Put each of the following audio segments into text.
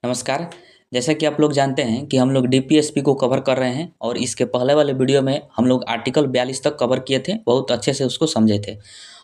नमस्कार। जैसा कि आप लोग जानते हैं कि हम लोग डीपीएसपी को कवर कर रहे हैं और इसके पहले वाले वीडियो में हम लोग आर्टिकल 42 तक कवर किए थे, बहुत अच्छे से उसको समझे थे।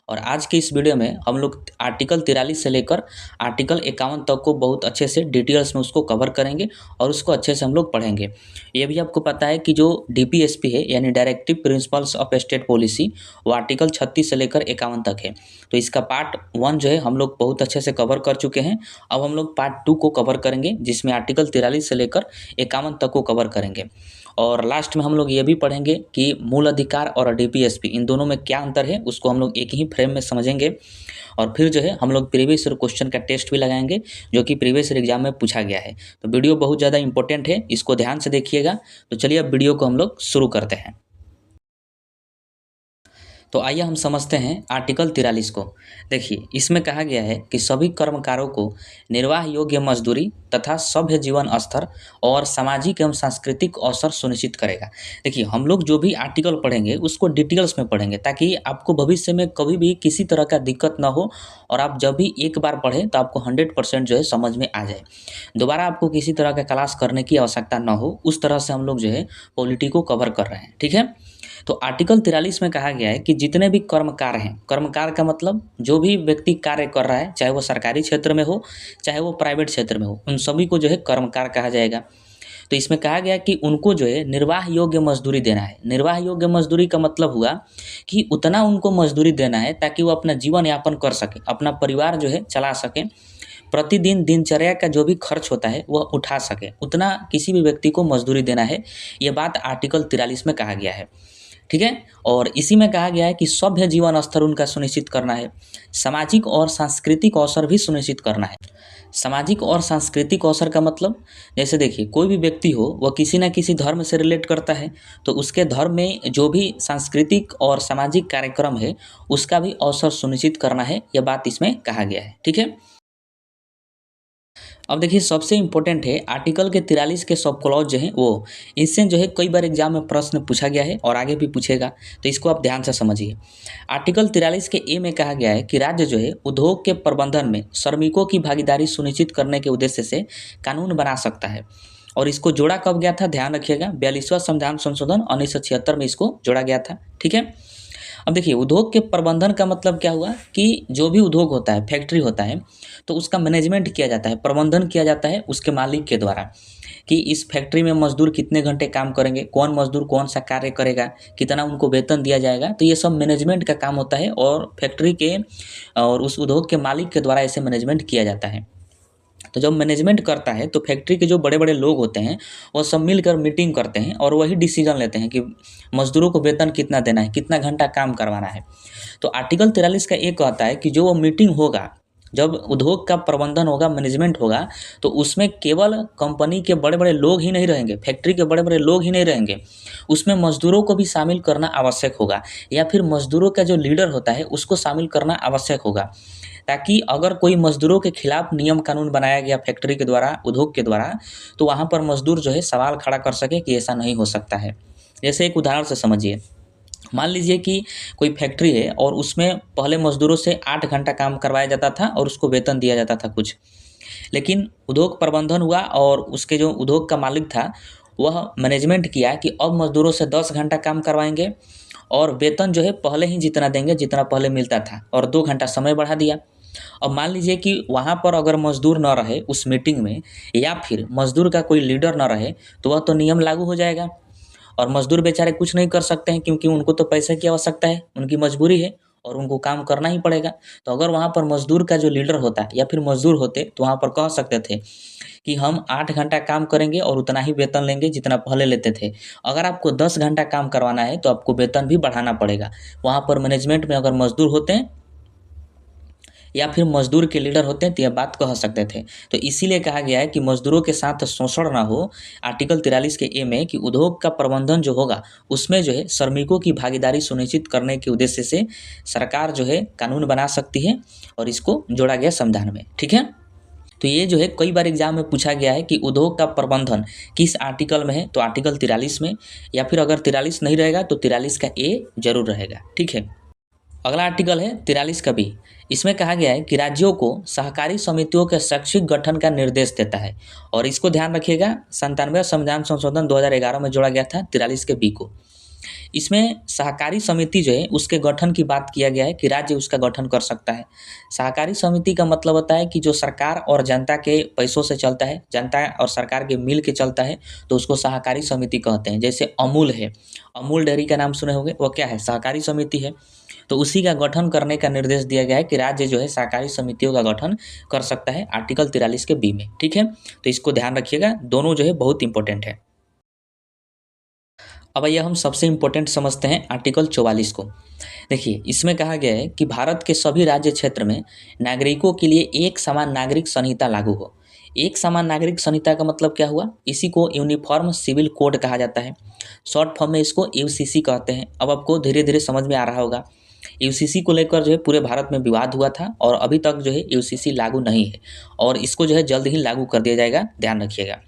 और आज की इस वीडियो में हम लोग आर्टिकल 43 से लेकर आर्टिकल 51 तक को बहुत अच्छे से डिटेल्स में उसको कवर करेंगे और उसको अच्छे से हम लोग पढ़ेंगे। ये भी आपको पता है कि जो डीपीएसपी है यानी directive principles of state policy, वो आर्टिकल 36 से लेकर 51 तक है। तो इसका पार्ट 1 जो है हम लोग बहुत अच्छे से कवर कर चुके हैं। अब हम लोग पार्ट 2 को कवर करेंगे, जिसमें आर्टिकल 43 से लेकर 51 तक को कवर करेंगे। और लास्ट में हम लोग ये भी पढ़ेंगे कि मूल अधिकार और डीपीएसपी इन दोनों में क्या अंतर है, उसको हम लोग एक ही फ्रेम में समझेंगे। और फिर जो है हम लोग प्रीवियस ईयर क्वेश्चन का टेस्ट भी लगाएंगे, जो कि प्रीवियस ईयर एग्जाम में पूछा गया है। तो वीडियो बहुत ज़्यादा इंपॉर्टेंट है, इसको ध्यान से देखिएगा। तो चलिए अब वीडियो को हम लोग शुरू करते हैं। तो आइए हम समझते हैं आर्टिकल 43 को। देखिए, इसमें कहा गया है कि सभी कर्मकारों को निर्वाह योग्य मजदूरी तथा सभ्य जीवन स्तर और सामाजिक एवं सांस्कृतिक अवसर सुनिश्चित करेगा। देखिए, हम लोग जो भी आर्टिकल पढ़ेंगे उसको डिटेल्स में पढ़ेंगे, ताकि आपको भविष्य में कभी भी किसी तरह का दिक्कत ना हो और आप जब भी एक बार पढ़ें तो आपको 100% जो है समझ में आ जाए। दोबारा आपको किसी तरह का क्लास करने की आवश्यकता ना हो, उस तरह से हम लोग जो है पॉलिटी को कवर कर रहे हैं। ठीक है। तो आर्टिकल 43 में कहा गया है कि जितने भी कर्मकार हैं, कर्मकार का मतलब जो भी व्यक्ति कार्य कर रहा है, चाहे वो सरकारी क्षेत्र में हो चाहे वो प्राइवेट क्षेत्र में हो, उन सभी को जो है कर्मकार कहा जाएगा। तो इसमें कहा गया कि उनको जो है निर्वाह योग्य मजदूरी देना है। निर्वाह योग्य मजदूरी का मतलब हुआ कि उतना उनको मजदूरी देना है ताकि वो अपना जीवन यापन कर सके, अपना परिवार जो है चला सके, प्रतिदिन दिनचर्या का जो भी खर्च होता है वह उठा सके, उतना किसी भी व्यक्ति को मजदूरी देना है। ये बात आर्टिकल 43 में कहा गया है। ठीक है। और इसी में कहा गया है कि सभ्य जीवन स्तर उनका सुनिश्चित करना है, सामाजिक और सांस्कृतिक अवसर भी सुनिश्चित करना है। सामाजिक और सांस्कृतिक अवसर का मतलब, जैसे देखिए, कोई भी व्यक्ति हो वह किसी न किसी धर्म से रिलेट करता है, तो उसके धर्म में जो भी सांस्कृतिक और सामाजिक कार्यक्रम है उसका भी अवसर सुनिश्चित करना है। यह बात इसमें कहा गया है। ठीक है। अब देखिए, सबसे इम्पोर्टेंट है आर्टिकल के 43 के सब क्लॉज जो है वो, इससे जो है कई बार एग्जाम में प्रश्न पूछा गया है और आगे भी पूछेगा, तो इसको आप ध्यान से समझिए। आर्टिकल 43 के ए में कहा गया है कि राज्य जो है उद्योग के प्रबंधन में श्रमिकों की भागीदारी सुनिश्चित करने के उद्देश्य से कानून बना सकता है। और इसको जोड़ा कब गया था, ध्यान रखिएगा, 42वां संविधान संशोधन 1976 में इसको जोड़ा गया था। ठीक है। अब देखिए, उद्योग के प्रबंधन का मतलब क्या हुआ कि जो भी उद्योग होता है, फैक्ट्री होता है, तो उसका मैनेजमेंट किया जाता है, प्रबंधन किया जाता है उसके मालिक के द्वारा, कि इस फैक्ट्री में मजदूर कितने घंटे काम करेंगे, कौन मजदूर कौन सा कार्य करेगा, कितना उनको वेतन दिया जाएगा। तो ये सब मैनेजमेंट का काम होता है और फैक्ट्री के और उस उद्योग के मालिक के द्वारा ऐसे मैनेजमेंट किया जाता है। तो जब मैनेजमेंट करता है तो फैक्ट्री के जो बड़े बड़े लोग होते हैं वो सब मिलकर मीटिंग करते हैं और वही डिसीजन लेते हैं कि मजदूरों को वेतन कितना देना है, कितना घंटा काम करवाना है। तो आर्टिकल 43 का एक कहता है कि जो वो मीटिंग होगा, जब उद्योग का प्रबंधन होगा, मैनेजमेंट होगा, तो उसमें केवल कंपनी के बड़े बड़े लोग ही नहीं रहेंगे, फैक्ट्री के बड़े बड़े लोग ही नहीं रहेंगे, उसमें मजदूरों को भी शामिल करना आवश्यक होगा, या फिर मजदूरों का जो लीडर होता है उसको शामिल करना आवश्यक होगा, ताकि अगर कोई मजदूरों के खिलाफ नियम कानून बनाया गया फैक्ट्री के द्वारा, उद्योग के द्वारा, तो वहाँ पर मजदूर जो है सवाल खड़ा कर सके कि ऐसा नहीं हो सकता है। जैसे एक उदाहरण से समझिए, मान लीजिए कि कोई फैक्ट्री है और उसमें पहले मजदूरों से 8 घंटा काम करवाया जाता था और उसको वेतन दिया जाता था कुछ, लेकिन उद्योग प्रबंधन हुआ और उसके जो उद्योग का मालिक था वह मैनेजमेंट किया कि अब मजदूरों से 10 घंटा काम करवाएंगे और वेतन जो है पहले ही जितना देंगे जितना पहले मिलता था, और 2 घंटा समय बढ़ा दिया। अब मान लीजिए कि वहाँ पर अगर मजदूर न रहे उस मीटिंग में, या फिर मजदूर का कोई लीडर न रहे, तो वह तो नियम लागू हो जाएगा और मजदूर बेचारे कुछ नहीं कर सकते हैं, क्योंकि उनको तो पैसे की आवश्यकता है, उनकी मजबूरी है और उनको काम करना ही पड़ेगा। तो अगर वहाँ पर मजदूर का जो लीडर होता या फिर मजदूर होते तो वहाँ पर कह सकते थे कि हम 8 घंटा काम करेंगे और उतना ही वेतन लेंगे जितना पहले लेते थे। अगर आपको 10 घंटा काम करवाना है तो आपको वेतन भी बढ़ाना पड़ेगा। वहाँ पर मैनेजमेंट में अगर मजदूर होते हैं या फिर मजदूर के लीडर होते हैं तो यह बात कह सकते थे। तो इसीलिए कहा गया है कि मजदूरों के साथ शोषण ना हो। आर्टिकल 43 के ए में कि उद्योग का प्रबंधन जो होगा उसमें जो है श्रमिकों की भागीदारी सुनिश्चित करने के उद्देश्य से सरकार जो है कानून बना सकती है, और इसको जोड़ा गया संविधान में। ठीक है। तो ये जो है कई बार एग्जाम में पूछा गया है कि उद्योग का प्रबंधन किस आर्टिकल में है, तो आर्टिकल 43 में, या फिर अगर 43 नहीं रहेगा तो 43 का ए जरूर रहेगा। ठीक है। अगला आर्टिकल है 43 का बी। इसमें कहा गया है कि राज्यों को सहकारी समितियों के शैक्षिक गठन का निर्देश देता है। और इसको ध्यान रखिएगा, 97 संविधान संशोधन 2011 में जोड़ा गया था 43 के बी को। इसमें सहकारी समिति जो है उसके गठन की बात किया गया है कि राज्य उसका गठन कर सकता है। सहकारी समिति का मतलब होता है कि जो सरकार और जनता के पैसों से चलता है, जनता और सरकार के मिल के चलता है, तो उसको सहकारी समिति कहते हैं। जैसे अमूल है, अमूल डेयरी का नाम सुने होंगे, वो क्या है, सहकारी समिति है। तो उसी का गठन करने का निर्देश दिया गया है कि राज्य जो है सहकारी समितियों का गठन कर सकता है आर्टिकल 43 के बी में। ठीक है, तो इसको ध्यान रखिएगा, दोनों जो है बहुत इंपॉर्टेंट है। अब आइए हम सबसे इम्पोर्टेंट समझते हैं आर्टिकल 44 को। देखिए, इसमें कहा गया है कि भारत के सभी राज्य क्षेत्र में नागरिकों के लिए एक समान नागरिक संहिता लागू हो। एक समान नागरिक संहिता का मतलब क्या हुआ, इसी को यूनिफॉर्म सिविल कोड कहा जाता है। शॉर्ट फॉर्म में इसको यूसीसी कहते हैं। अब आपको धीरे धीरे समझ में आ रहा होगा। यूसीसी को लेकर जो है पूरे भारत में विवाद हुआ था और अभी तक जो है यूसीसी लागू नहीं है और इसको जो है जल्द ही लागू कर दिया जाएगा, ध्यान रखिएगा।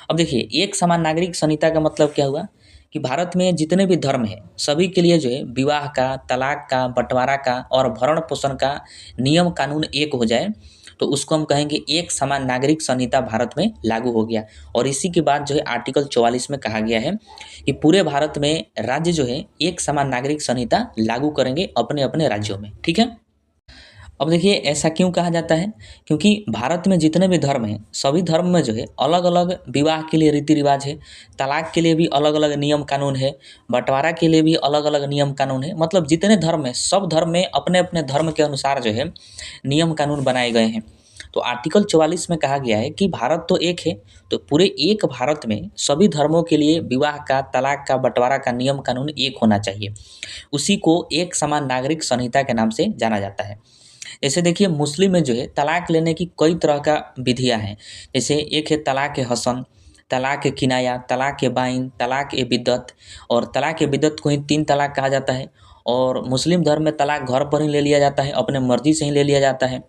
अब देखिए, एक समान नागरिक संहिता का मतलब क्या हुआ कि भारत में जितने भी धर्म हैं सभी के लिए जो है विवाह का, तलाक का, बंटवारा का और भरण पोषण का नियम कानून एक हो जाए, तो उसको हम कहेंगे एक समान नागरिक संहिता भारत में लागू हो गया। और इसी के बाद जो है आर्टिकल 44 में कहा गया है कि पूरे भारत में राज्य जो है एक समान नागरिक संहिता लागू करेंगे अपने अपने राज्यों में। ठीक है, अब देखिए ऐसा क्यों कहा जाता है, क्योंकि भारत में जितने भी धर्म हैं सभी धर्म में जो है अलग अलग विवाह के लिए रीति रिवाज है, तलाक के लिए भी अलग अलग नियम कानून है, बंटवारा के लिए भी अलग अलग नियम कानून है। मतलब जितने धर्म हैं सब धर्म में अपने अपने धर्म के अनुसार जो है नियम कानून बनाए गए हैं। तो आर्टिकल 44 में कहा गया है कि भारत तो एक है, तो पूरे एक भारत में सभी धर्मों के लिए विवाह का, तलाक का, बंटवारा का नियम कानून एक होना चाहिए। उसी को एक समान नागरिक संहिता के नाम से जाना जाता है। जैसे देखिए, मुस्लिम में जो है तलाक लेने की कई तरह का विधियां हैं। जैसे एक है तलाक ए हसन, तलाक ए किनाया, तलाक ए बाइन, तलाक ए बिद्दत। और तलाक ए बिद्दत को ही 3 तलाक कहा जाता है। और मुस्लिम धर्म में तलाक घर पर ही ले लिया जाता है, अपने मर्जी से ही ले लिया जाता है।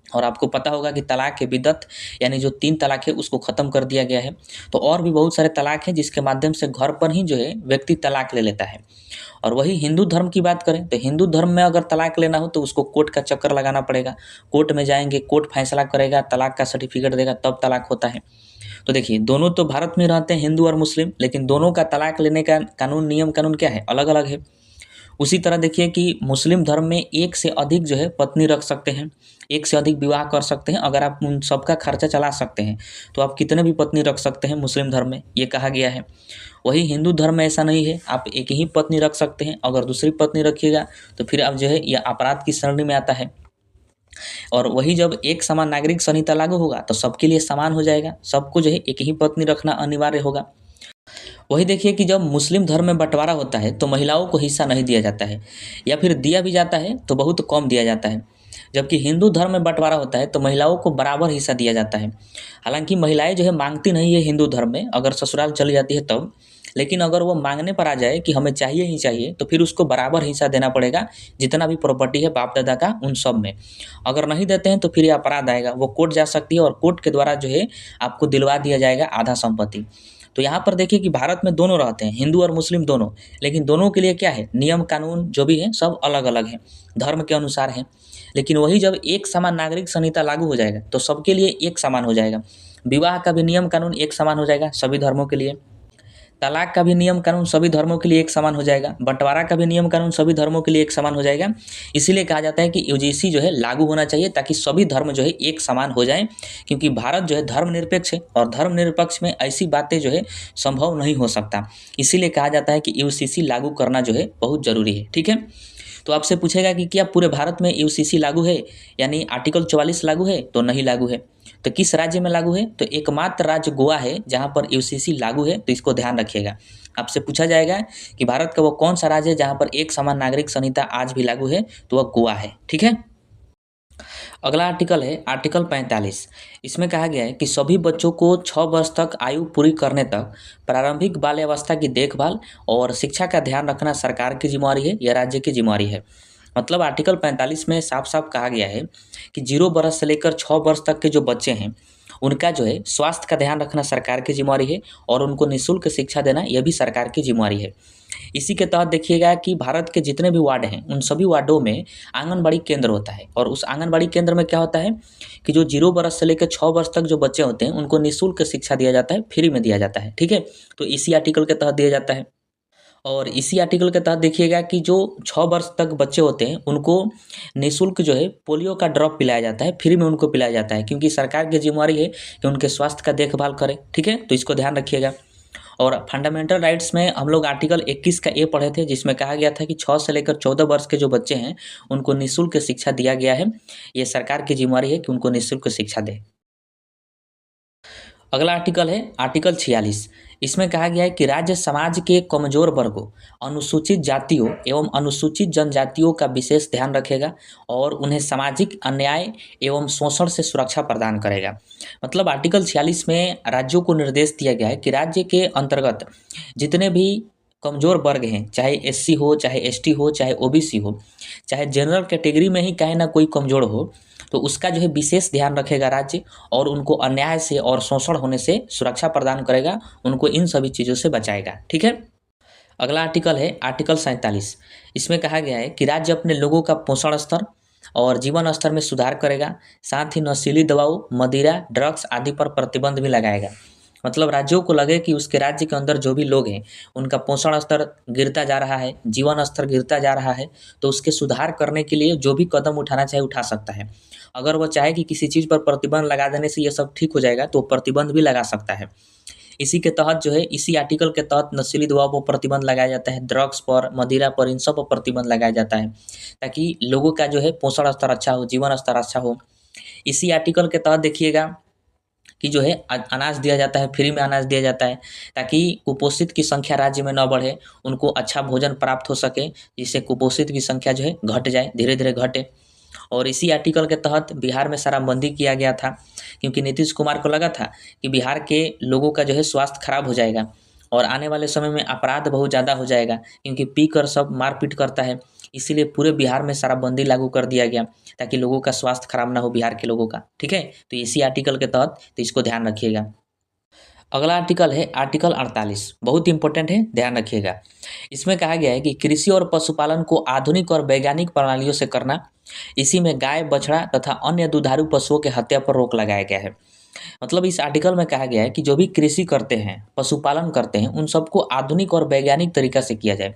और आपको पता होगा कि तलाक ए बिद्दत यानी जो 3 तलाक है उसको ख़त्म कर दिया गया है। तो और भी बहुत सारे तलाक हैं जिसके माध्यम से घर पर ही जो है व्यक्ति तलाक ले लेता है। और वही हिंदू धर्म की बात करें तो हिंदू धर्म में अगर तलाक लेना हो तो उसको कोर्ट का चक्कर लगाना पड़ेगा। कोर्ट में जाएंगे, कोर्ट फैसला करेगा, तलाक का सर्टिफिकेट देगा, तब तलाक होता है। तो देखिए, दोनों तो भारत में रहते हैं हिंदू और मुस्लिम, लेकिन दोनों का तलाक लेने का कानून, नियम कानून क्या है, अलग अलग है। उसी तरह देखिए कि मुस्लिम धर्म में एक से अधिक जो है पत्नी रख सकते हैं, एक से अधिक विवाह कर सकते हैं। अगर आप उन सबका खर्चा चला सकते हैं तो आप कितने भी पत्नी रख सकते हैं मुस्लिम धर्म में, ये कहा गया है। वही हिंदू धर्म में ऐसा नहीं है, आप एक ही पत्नी रख सकते हैं। अगर दूसरी पत्नी रखिएगा तो फिर आप जो है यह अपराध की श्रेणी में आता है। और वही जब एक समान नागरिक संहिता लागू होगा तो सबके लिए समान हो जाएगा, सबको जो है एक ही पत्नी रखना अनिवार्य होगा। वही देखिए कि जब मुस्लिम धर्म में बंटवारा होता है तो महिलाओं को हिस्सा नहीं दिया जाता है, या फिर दिया भी जाता है तो बहुत कम दिया जाता है। जबकि हिंदू धर्म में बंटवारा होता है तो महिलाओं को बराबर हिस्सा दिया जाता है। हालांकि महिलाएं जो है मांगती नहीं है हिंदू धर्म में, अगर ससुराल चली जाती है तब। लेकिन अगर वो मांगने पर आ जाए कि हमें चाहिए ही चाहिए तो फिर उसको बराबर हिस्सा देना पड़ेगा, जितना भी प्रॉपर्टी है बाप दादा का उन सब में। अगर नहीं देते हैं तो फिर ये अपराध आएगा, वो कोर्ट जा सकती है और कोर्ट के द्वारा जो है आपको दिलवा दिया जाएगा आधा संपत्ति। तो यहाँ पर देखिए कि भारत में दोनों रहते हैं, हिंदू और मुस्लिम दोनों, लेकिन दोनों के लिए क्या है, नियम कानून जो भी है सब अलग अलग है, धर्म के अनुसार है। लेकिन वही जब एक समान नागरिक संहिता लागू हो जाएगा तो सबके लिए एक समान हो जाएगा। विवाह का भी नियम कानून एक समान हो जाएगा सभी धर्मों के लिए, तलाक का भी नियम कानून सभी धर्मों के लिए एक समान हो जाएगा, बंटवारा का भी नियम कानून सभी धर्मों के लिए एक समान हो जाएगा। इसीलिए कहा जाता है कि यूजीसी जो है लागू होना चाहिए ताकि सभी धर्म जो है एक समान हो जाएं, क्योंकि भारत जो है धर्मनिरपेक्ष है और धर्मनिरपेक्ष में ऐसी बातें जो है संभव नहीं हो सकता। इसीलिए कहा जाता है कि यूसीसी लागू करना जो है बहुत ज़रूरी है। ठीक है, तो आपसे पूछेगा कि क्या पूरे भारत में यूसीसी लागू है, यानी आर्टिकल 44 लागू है, तो नहीं लागू है। तो किस राज्य में लागू है, तो एकमात्र राज्य गोवा है जहां पर यूसीसी लागू है। तो इसको ध्यान रखिएगा, आपसे पूछा जाएगा कि भारत का वो कौन सा राज्य है जहां पर एक समान नागरिक संहिता आज भी लागू है, तो वह गोवा है। ठीक है, अगला आर्टिकल है आर्टिकल 45। इसमें कहा गया है कि सभी बच्चों को 6 वर्ष तक आयु पूरी करने तक प्रारंभिक बाल्यावस्था की देखभाल और शिक्षा का ध्यान रखना सरकार की जिम्मेवारी है या राज्य की जिम्मेवारी है। मतलब आर्टिकल 45 में साफ साफ कहा गया है कि 0 वर्ष से लेकर 6 वर्ष तक के जो बच्चे हैं उनका जो है स्वास्थ्य का ध्यान रखना सरकार की जिम्मेवारी है और उनको निःशुल्क शिक्षा देना यह भी सरकार की जिम्मेवारी है। इसी के तहत देखिएगा कि भारत के जितने भी वार्ड हैं उन सभी वार्डों में आंगनबाड़ी केंद्र होता है और उस आंगनबाड़ी केंद्र में क्या होता है कि जो 0 वर्ष से लेकर 6 वर्ष तक जो बच्चे होते हैं उनको निःशुल्क शिक्षा दिया जाता है, फ्री में दिया जाता है। ठीक है, तो इसी आर्टिकल के तहत दिया जाता है। और इसी आर्टिकल के तहत देखिएगा कि जो 6 वर्ष तक बच्चे होते हैं उनको निःशुल्क जो है पोलियो का ड्रॉप पिलाया जाता है, फ्री में उनको पिलाया जाता है, क्योंकि सरकार की जिम्मेवारी है कि उनके स्वास्थ्य का देखभाल करे। ठीक है, तो इसको ध्यान रखिएगा। और फंडामेंटल राइट्स में हम लोग आर्टिकल 21 का ए पढ़े थे, जिसमें कहा गया था कि 6 से लेकर 14 वर्ष के जो बच्चे हैं उनको निःशुल्क शिक्षा दिया गया है। ये सरकार की जिम्मेवारी है कि उनको निःशुल्क शिक्षा दे। अगला आर्टिकल है आर्टिकल 46। इसमें कहा गया है कि राज्य समाज के कमजोर वर्गों, अनुसूचित जातियों एवं अनुसूचित जनजातियों का विशेष ध्यान रखेगा और उन्हें सामाजिक अन्याय एवं शोषण से सुरक्षा प्रदान करेगा। मतलब आर्टिकल 46 में राज्यों को निर्देश दिया गया है कि राज्य के अंतर्गत जितने भी कमजोर वर्ग हैं, चाहे एससी हो, चाहे एसटी हो, चाहे ओबीसी हो, चाहे जनरल कैटेगरी में ही कहे ना कोई कमजोर हो, तो उसका जो है विशेष ध्यान रखेगा राज्य और उनको अन्याय से और शोषण होने से सुरक्षा प्रदान करेगा, उनको इन सभी चीज़ों से बचाएगा। ठीक है, अगला आर्टिकल है आर्टिकल 47। इसमें कहा गया है कि राज्य अपने लोगों का पोषण स्तर और जीवन स्तर में सुधार करेगा, साथ ही नशीली दवाओं, मदिरा, ड्रग्स आदि पर प्रतिबंध भी लगाएगा। मतलब राज्यों को लगे कि उसके राज्य के अंदर जो भी लोग हैं उनका पोषण स्तर गिरता जा रहा है, जीवन स्तर गिरता जा रहा है, तो उसके सुधार करने के लिए जो भी कदम उठाना चाहे उठा सकता है। अगर वो चाहे कि किसी चीज़ पर प्रतिबंध लगा देने से ये सब ठीक हो जाएगा तो प्रतिबंध भी लगा सकता है। इसी के तहत जो है इसी आर्टिकल के तहत नशीली दवाओं पर प्रतिबंध लगाया जाता है, ड्रग्स पर, मदिरा पर, इन सब पर प्रतिबंध लगाया जाता है ताकि लोगों का जो है पोषण स्तर अच्छा हो, जीवन स्तर अच्छा हो। इसी आर्टिकल के तहत देखिएगा कि जो है अनाज दिया जाता है, फ्री में अनाज दिया जाता है ताकि कुपोषित की संख्या राज्य में न बढ़े, उनको अच्छा भोजन प्राप्त हो सके, जिससे कुपोषित की संख्या जो है घट जाए, धीरे धीरे घटे। और इसी आर्टिकल के तहत बिहार में शराबबंदी किया गया था, क्योंकि नीतीश कुमार को लगा था कि बिहार के लोगों का जो है स्वास्थ्य खराब हो जाएगा और आने वाले समय में अपराध बहुत ज़्यादा हो जाएगा, क्योंकि पी कर सब मारपीट करता है। इसीलिए पूरे बिहार में शराबबंदी लागू कर दिया गया ताकि लोगों का स्वास्थ्य खराब ना हो, बिहार के लोगों का। ठीक है, तो इसी आर्टिकल के तहत तो इसको ध्यान रखिएगा। अगला आर्टिकल है आर्टिकल 48, बहुत इंपॉर्टेंट है, ध्यान रखिएगा। इसमें कहा गया है कि कृषि और पशुपालन को आधुनिक और वैज्ञानिक प्रणालियों से करना, इसी में गाय, बछड़ा तथा अन्य दुधारू पशुओं के हत्या पर रोक लगाया गया है। मतलब इस आर्टिकल में कहा गया है कि जो भी कृषि करते हैं, पशुपालन करते हैं, उन सबको आधुनिक और वैज्ञानिक तरीका से किया जाए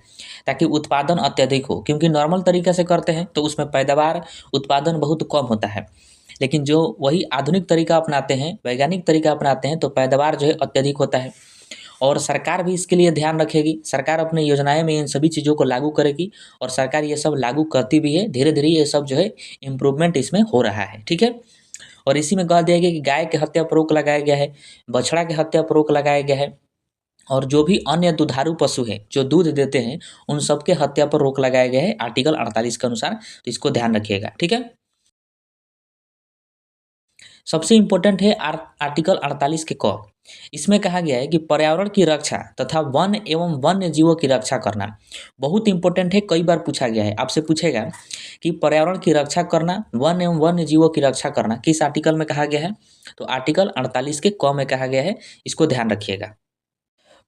ताकि उत्पादन अत्यधिक हो, क्योंकि नॉर्मल तरीके से करते हैं तो उसमें पैदावार, उत्पादन बहुत कम होता है। लेकिन जो वही आधुनिक तरीका अपनाते हैं, वैज्ञानिक तरीका अपनाते हैं, तो पैदावार जो है अत्यधिक होता है। और सरकार भी इसके लिए ध्यान रखेगी, सरकार अपनी योजनाएं में इन सभी चीज़ों को लागू करेगी और सरकार ये सब लागू करती भी है। धीरे धीरे ये सब जो है इम्प्रूवमेंट इसमें हो रहा है। ठीक है, और इसी में कह दिया गया कि गाय के हत्या पर रोक लगाया गया है, बछड़ा के हत्या पर रोक लगाया गया है, और जो भी अन्य दुधारू पशु हैं जो दूध देते हैं उन सबके हत्या पर रोक लगाया गया है आर्टिकल 48 के अनुसार। तो इसको ध्यान रखिएगा। ठीक है, सबसे इम्पोर्टेंट है आर्टिकल 48 के क। इसमें कहा गया है कि पर्यावरण की रक्षा तथा वन एवं वन्य जीवों की रक्षा करना बहुत इंपॉर्टेंट है। कई बार पूछा गया है, आपसे पूछेगा कि पर्यावरण की रक्षा करना, वन एवं वन्य जीवों की रक्षा करना किस आर्टिकल में कहा गया है, तो आर्टिकल 48 के क में कहा गया है, इसको ध्यान रखिएगा।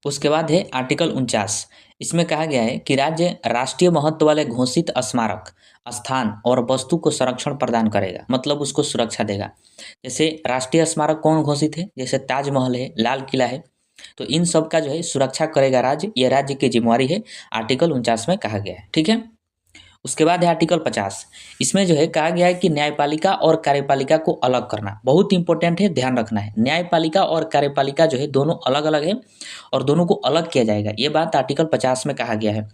उसके बाद है आर्टिकल 49। इसमें कहा गया है कि राज्य राष्ट्रीय महत्व वाले घोषित स्मारक, स्थान और वस्तु को संरक्षण प्रदान करेगा, मतलब उसको सुरक्षा देगा। जैसे राष्ट्रीय स्मारक कौन घोषित है, जैसे ताजमहल है, लाल किला है, तो इन सब का जो है सुरक्षा करेगा राज्य, यह राज्य की जिम्मेवारी है, आर्टिकल 49 में कहा गया है। ठीक है, उसके बाद है आर्टिकल 50। इसमें जो है कहा गया है कि न्यायपालिका और कार्यपालिका को अलग करना बहुत इंपॉर्टेंट है, ध्यान रखना है। न्यायपालिका और कार्यपालिका जो है दोनों अलग अलग है और दोनों को अलग किया जाएगा, ये बात आर्टिकल 50 में कहा गया है।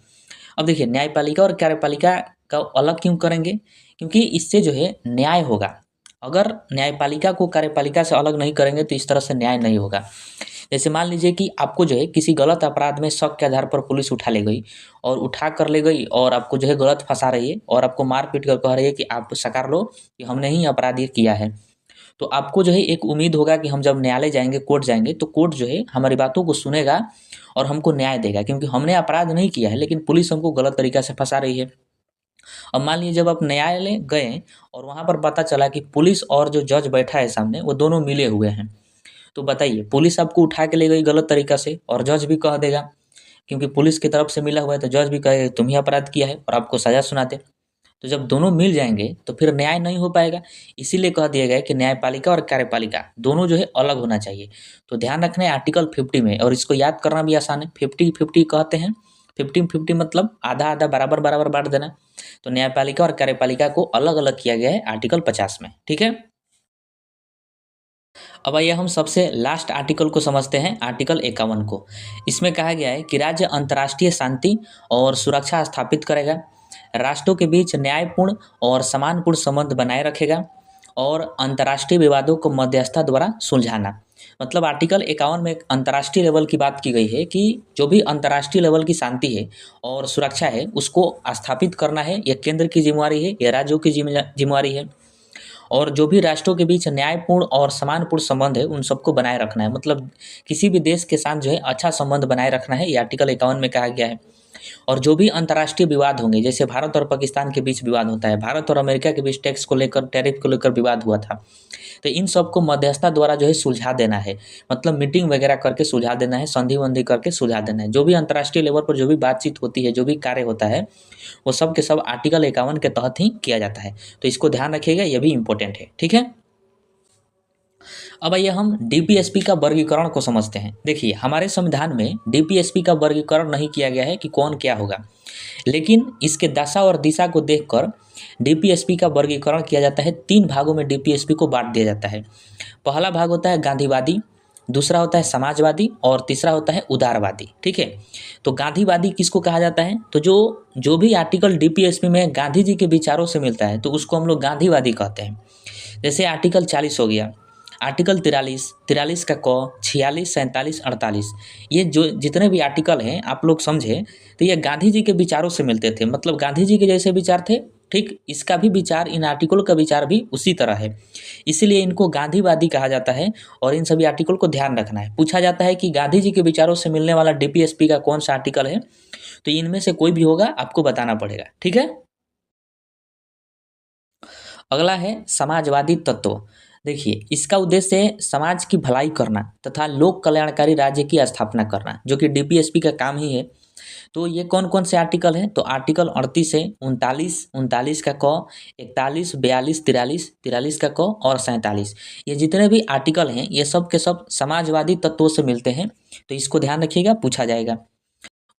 अब देखिए, न्यायपालिका और कार्यपालिका का अलग क्यों करेंगे, क्योंकि इससे जो है न्याय होगा। अगर न्यायपालिका को कार्यपालिका से अलग नहीं करेंगे तो इस तरह से न्याय नहीं होगा। जैसे मान लीजिए कि आपको जो है किसी गलत अपराध में शक के आधार पर पुलिस उठा ले गई और उठा कर ले गई और आपको जो है गलत फंसा रही है और आपको मार पीट कर कह रही है कि आप स्वीकार लो कि हमने ही अपराध ये किया है, तो आपको जो है एक उम्मीद होगा कि हम जब न्यायालय जाएंगे, कोर्ट जाएंगे, तो कोर्ट जो है हमारी बातों को सुनेगा और हमको न्याय देगा, क्योंकि हमने अपराध नहीं किया है लेकिन पुलिस हमको गलत तरीका से फंसा रही है। अब मान लीजिए जब आप न्यायालय गए और वहाँ पर पता चला कि पुलिस और जो जज बैठा है सामने वो दोनों मिले हुए हैं, तो बताइए पुलिस आपको उठा के ले गई गलत तरीका से और जज भी कह देगा, क्योंकि पुलिस की तरफ से मिला हुआ है तो जज भी कहेगा तुम ही अपराध किया है और आपको सजा सुनाते। तो जब दोनों मिल जाएंगे तो फिर न्याय नहीं हो पाएगा। इसीलिए कह दिया गया है कि न्यायपालिका और कार्यपालिका दोनों जो है अलग होना चाहिए। तो ध्यान रखना है आर्टिकल 50 में, और इसको याद करना भी आसान है। 50-50 कहते हैं, 50-50 मतलब आधा आधा बराबर बराबर बांट देना। तो न्यायपालिका और कार्यपालिका को अलग अलग किया गया है आर्टिकल 50 में। ठीक है, अब आइए हम सबसे लास्ट आर्टिकल को समझते हैं, आर्टिकल 51 को। इसमें कहा गया है कि राज्य अंतर्राष्ट्रीय शांति और सुरक्षा स्थापित करेगा, राष्ट्रों के बीच न्यायपूर्ण और सम्मानपूर्ण संबंध बनाए रखेगा और अंतर्राष्ट्रीय विवादों को मध्यस्थता द्वारा सुलझाना। मतलब आर्टिकल 51 में एक अंतर्राष्ट्रीय लेवल की बात की गई है कि जो भी अंतर्राष्ट्रीय लेवल की शांति है और सुरक्षा है उसको स्थापित करना है, यह केंद्र की जिम्मेवारी है, यह राज्यों की जिम्मेवारी है। और जो भी राष्ट्रों के बीच न्यायपूर्ण और सम्मानपूर्ण संबंध है उन सबको बनाए रखना है। मतलब किसी भी देश के साथ जो है अच्छा संबंध बनाए रखना है, ये आर्टिकल 51 में कहा गया है। और जो भी अंतर्राष्ट्रीय विवाद होंगे, जैसे भारत और पाकिस्तान के बीच विवाद होता है, भारत और अमेरिका के बीच टैक्स को लेकर, टैरिफ को लेकर विवाद हुआ था, तो इन सबको मध्यस्थता द्वारा जो है सुलझा देना है। मतलब मीटिंग वगैरह करके सुलझा देना है, संधि वंधि करके सुलझा देना है। जो भी अंतर्राष्ट्रीय लेवल पर जो भी बातचीत होती है, जो भी कार्य होता है, वो सब के सब आर्टिकल 51 के तहत ही किया जाता है। तो इसको ध्यान रखिएगा, ये भी इंपॉर्टेंट है। ठीक है, अब आइए हम डीपीएसपी का वर्गीकरण को समझते हैं। देखिए हमारे संविधान में डीपीएसपी का वर्गीकरण नहीं किया गया है कि कौन क्या होगा, लेकिन इसके दशा और दिशा को देखकर डीपीएसपी का वर्गीकरण किया जाता है। 3 भागों में डीपीएसपी को बांट दिया जाता है। पहला भाग होता है गांधीवादी, दूसरा होता है समाजवादी और तीसरा होता है उदारवादी। ठीक है, तो गांधीवादी किसको कहा जाता है? तो जो जो भी आर्टिकल डीपीएसपी में गांधी जी के विचारों से मिलता है तो उसको हम लोग गांधीवादी कहते हैं। जैसे आर्टिकल 40 हो गया, आर्टिकल 43 का क, 46, 47, 48, ये जो जितने भी आर्टिकल हैं आप लोग समझे तो ये गांधी जी के विचारों से मिलते थे। मतलब गांधी जी के जैसे विचार थे, ठीक इसका भी विचार, इन आर्टिकल का विचार भी उसी तरह है, इसीलिए इनको गांधीवादी कहा जाता है। और इन सभी आर्टिकल को ध्यान रखना है। पूछा जाता है कि गांधी जी के विचारों से मिलने वाला डीपीएसपी का कौन सा आर्टिकल है, तो इनमें से कोई भी होगा, आपको बताना पड़ेगा। ठीक है, अगला है समाजवादी तत्व। देखिए इसका उद्देश्य है समाज की भलाई करना तथा लोक कल्याणकारी राज्य की स्थापना करना, जो कि डीपीएसपी का काम ही है। तो ये कौन कौन से आर्टिकल हैं? तो आर्टिकल 38 है, 39 का क, 41, 42, 43 का क और 47, ये जितने भी आर्टिकल हैं ये सब के सब समाजवादी तत्वों से मिलते हैं। तो इसको ध्यान रखिएगा, पूछा जाएगा।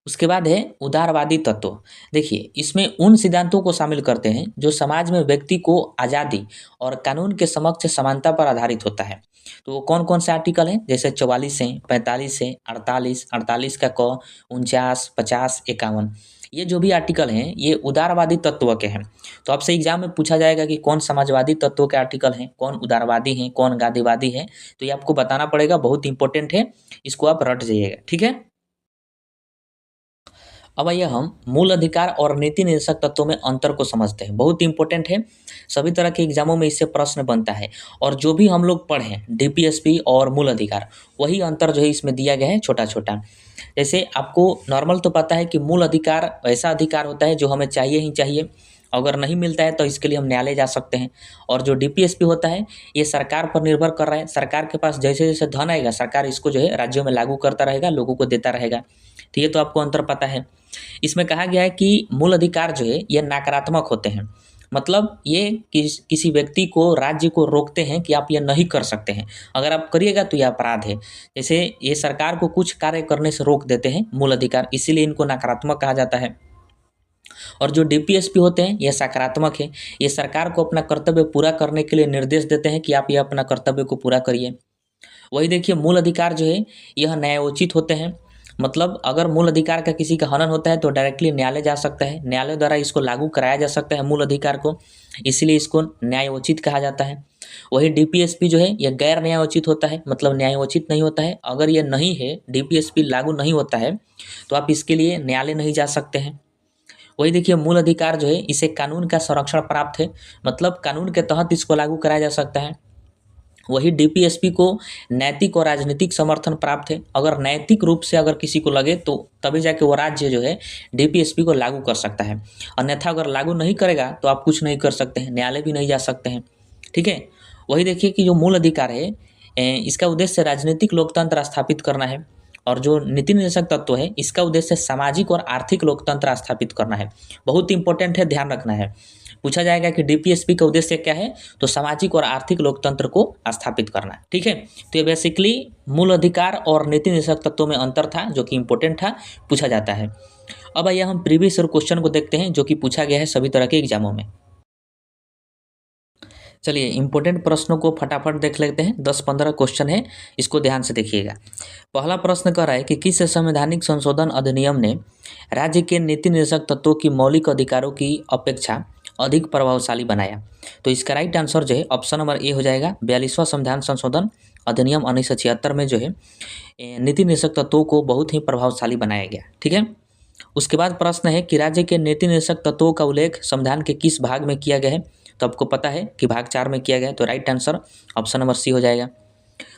उसके बाद है उदारवादी तत्व। देखिए इसमें उन सिद्धांतों को शामिल करते हैं जो समाज में व्यक्ति को आज़ादी और कानून के समक्ष समानता पर आधारित होता है। तो वो कौन कौन से आर्टिकल हैं? जैसे 44 है, 45 है, 48 का क, 49, 50, 51, ये जो भी आर्टिकल हैं ये उदारवादी तत्व के हैं। तो आपसे एग्जाम में पूछा जाएगा कि कौन समाजवादी तत्व के आर्टिकल हैं, कौन उदारवादी हैं, कौन गांधीवादी हैं, तो ये आपको बताना पड़ेगा, बहुत इंपॉर्टेंट है, इसको आप रट जाइएगा। ठीक है, अब आइए हम मूल अधिकार और नीति निर्देशक तत्वों में अंतर को समझते हैं। बहुत इंपॉर्टेंट है, सभी तरह के एग्जामों में इससे प्रश्न बनता है। और जो भी हम लोग पढ़े डीपीएसपी और मूल अधिकार, वही अंतर जो है इसमें दिया गया है छोटा छोटा। जैसे आपको नॉर्मल तो पता है कि मूल अधिकार ऐसा अधिकार होता है जो हमें चाहिए ही चाहिए, अगर नहीं मिलता है तो इसके लिए हम न्यायालय जा सकते हैं। और जो डीपीएसपी होता है ये सरकार पर निर्भर कर रहा है, सरकार के पास जैसे जैसे धन आएगा सरकार इसको जो है राज्यों में लागू करता रहेगा, लोगों को देता रहेगा। तो ये तो आपको अंतर पता है। इसमें कहा गया है कि मूल अधिकार जो है ये नकारात्मक होते हैं। मतलब ये किसी व्यक्ति को, राज्य को रोकते हैं कि आप ये नहीं कर सकते हैं, अगर आप करिएगा तो ये अपराध है। जैसे ये सरकार को कुछ कार्य करने से रोक देते हैं मूल अधिकार, इसीलिए इनको नकारात्मक कहा जाता है। और जो डीपीएसपी होते हैं ये सकारात्मक है, ये सरकार को अपना कर्तव्य पूरा करने के लिए निर्देश देते हैं कि आप ये अपना कर्तव्य को पूरा करिए। वही देखिए मूल अधिकार जो है यह न्यायोचित होते हैं। मतलब अगर मूल अधिकार का किसी का हनन होता है तो डायरेक्टली न्यायालय जा सकता है, न्यायालय द्वारा इसको लागू कराया जा सकता है मूल अधिकार को, इसीलिए इसको न्यायोचित कहा जाता है। वही डीपीएसपी जो है यह गैर न्यायोचित होता है, मतलब न्यायोचित नहीं होता है। अगर ये नहीं है, डीपीएसपी लागू नहीं होता है, तो आप इसके लिए न्यायालय नहीं जा सकते हैं। वही देखिए मूल अधिकार जो है इसे कानून का संरक्षण प्राप्त है, मतलब कानून के तहत इसको लागू कराया जा सकता है। वही डीपीएसपी को नैतिक और राजनीतिक समर्थन प्राप्त है। अगर नैतिक रूप से अगर किसी को लगे तो तभी जाके वो राज्य जो है डीपीएसपी को लागू कर सकता है, अन्यथा अगर लागू नहीं करेगा तो आप कुछ नहीं कर सकते हैं, न्यायालय भी नहीं जा सकते हैं। ठीक है, वही देखिए कि जो मूल अधिकार है इसका उद्देश्य राजनीतिक लोकतंत्र स्थापित करना है, और जो नीति निर्देशक तत्व है इसका उद्देश्य सामाजिक और आर्थिक लोकतंत्र स्थापित करना है। बहुत इंपॉर्टेंट है, ध्यान रखना है। पूछा जाएगा कि डीपीएसपी का उद्देश्य क्या है, तो सामाजिक और आर्थिक लोकतंत्र को स्थापित करना। ठीक है, तो ये बेसिकली मूल अधिकार और नीति निर्देशक तत्वों में अंतर था जो कि इंपॉर्टेंट था, पूछा जाता है। अब आइए हम प्रीवियस ईयर क्वेश्चन को देखते हैं जो कि पूछा गया है सभी तरह के एग्जामों में। चलिए इंपॉर्टेंट प्रश्नों को फटाफट देख लेते हैं। 10-15 क्वेश्चन है, इसको ध्यान से देखिएगा। पहला प्रश्न कर रहा है कि किस संवैधानिक संशोधन अधिनियम ने राज्य के नीति निर्देशक तत्वों की मौलिक अधिकारों की अपेक्षा अधिक प्रभावशाली बनाया। तो इसका राइट आंसर जो है ऑप्शन नंबर ए हो जाएगा। 42वां संविधान संशोधन अधिनियम 1976 में जो है नीति निर्देशक तत्वों को बहुत ही प्रभावशाली बनाया गया। ठीक है, उसके बाद प्रश्न है कि राज्य के नीति निर्देशक तत्वों का उल्लेख संविधान के किस भाग में किया गया है। तो आपको पता है कि भाग 4 में किया गया है, तो right answer option number C हो जाएगा।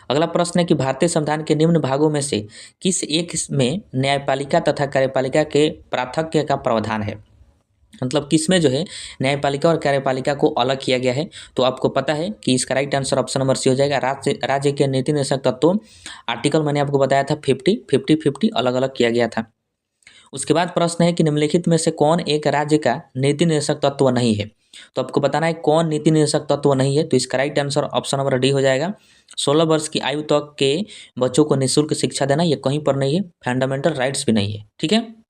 अगला प्रश्न है कि भारतीय संविधान के निम्न भागों में से किस एक में न्यायपालिका तथा कार्यपालिका के प्राथक्य का प्रावधान है। मतलब किस में जो है न्यायपालिका और कार्यपालिका को अलग किया गया है। तो आपको पता है कि इसका right answer option number C हो जाएगा। राज्य के नीति निर्देशक तत्वों आर्टिकल मैंने आपको बताया था 50 अलग अलग किया गया था। उसके बाद प्रश्न है कि निम्नलिखित में से कौन एक राज्य का नीति निर्देशक तत्व नहीं है। तो आपको बताना है कौन नीति निर्देशक तत्व नहीं है। तो इसका right answer option number D हो जाएगा। 16 वर्ष की आयु तक के बच्चों को निःशुल्क शिक्षा देना, ये कहीं पर नहीं है, फंडामेंटल राइट्स भी नहीं है। ठीक है,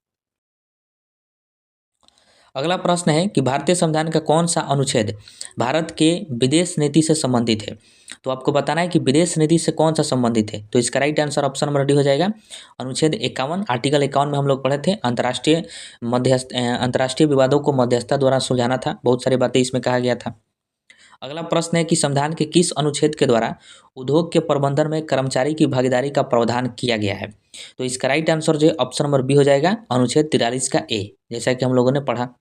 अगला प्रश्न है कि भारतीय संविधान का कौन सा अनुच्छेद भारत के विदेश नीति से संबंधित है। तो आपको बताना है कि विदेश नीति से कौन सा संबंधित है। तो इसका right answer option number D हो जाएगा। अनुच्छेद 51, आर्टिकल 51 में हम लोग पढ़े थे, अंतर्राष्ट्रीय विवादों को मध्यस्थता द्वारा सुलझाना था, बहुत सारी बातें इसमें कहा गया था। अगला प्रश्न है कि संविधान के किस अनुच्छेद के द्वारा उद्योग के प्रबंधन में कर्मचारी की भागीदारी का प्रावधान किया गया है। तो इसका राइट आंसर जो है ऑप्शन नंबर बी हो जाएगा, अनुच्छेद 43 का ए, जैसा कि हम लोगों ने पढ़ा।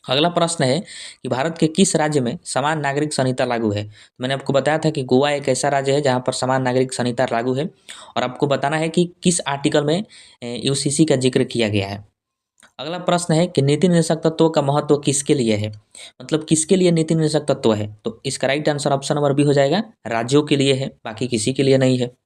अगला प्रश्न है कि भारत के किस राज्य में समान नागरिक संहिता लागू है। मैंने आपको बताया था कि गोवा एक ऐसा राज्य है जहां पर समान नागरिक संहिता लागू है, और आपको बताना है कि किस आर्टिकल में यूसीसी का जिक्र किया गया है। अगला प्रश्न है कि नीति निर्देशक तत्वों का महत्व किसके लिए है। मतलब किसके लिए नीति निर्देशक तत्व है। तो इसका right answer option number B हो जाएगा, राज्यों के लिए है, बाकी किसी के लिए नहीं है।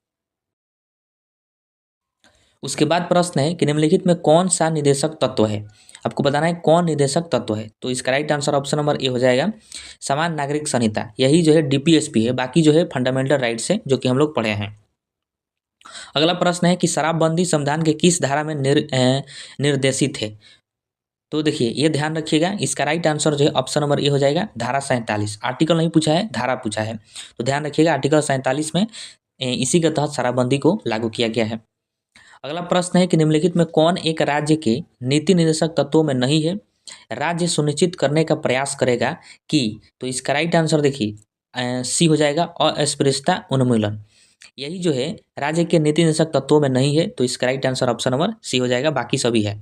उसके बाद प्रश्न है कि निम्नलिखित में कौन सा निदेशक तत्व है। आपको बताना है कौन निदेशक तत्व है। तो इसका right answer option number A हो जाएगा, समान नागरिक संहिता। यही जो है डीपीएसपी है, बाकी जो है फंडामेंटल राइट्स है जो कि हम लोग पढ़े हैं। अगला प्रश्न है कि शराबबंदी संविधान के किस धारा में निर्देशित है। तो देखिए ये ध्यान रखिएगा, इसका राइट आंसर जो है ऑप्शन नंबर ए हो जाएगा, धारा 47। आर्टिकल नहीं पूछा है, धारा पूछा है, तो ध्यान रखिएगा आर्टिकल 47 में इसी के तहत शराबबंदी को लागू किया गया है। अगला प्रश्न है कि निम्नलिखित में कौन एक राज्य के नीति निर्देशक तत्वों में नहीं है। राज्य सुनिश्चित करने का प्रयास करेगा कि, तो इसका राइट आंसर देखिए सी हो जाएगा, अस्पृश्यता उन्मूलन। यही जो है राज्य के नीति निर्देशक तत्वों में नहीं है, तो इसका right answer option number C हो जाएगा, बाकी सभी है।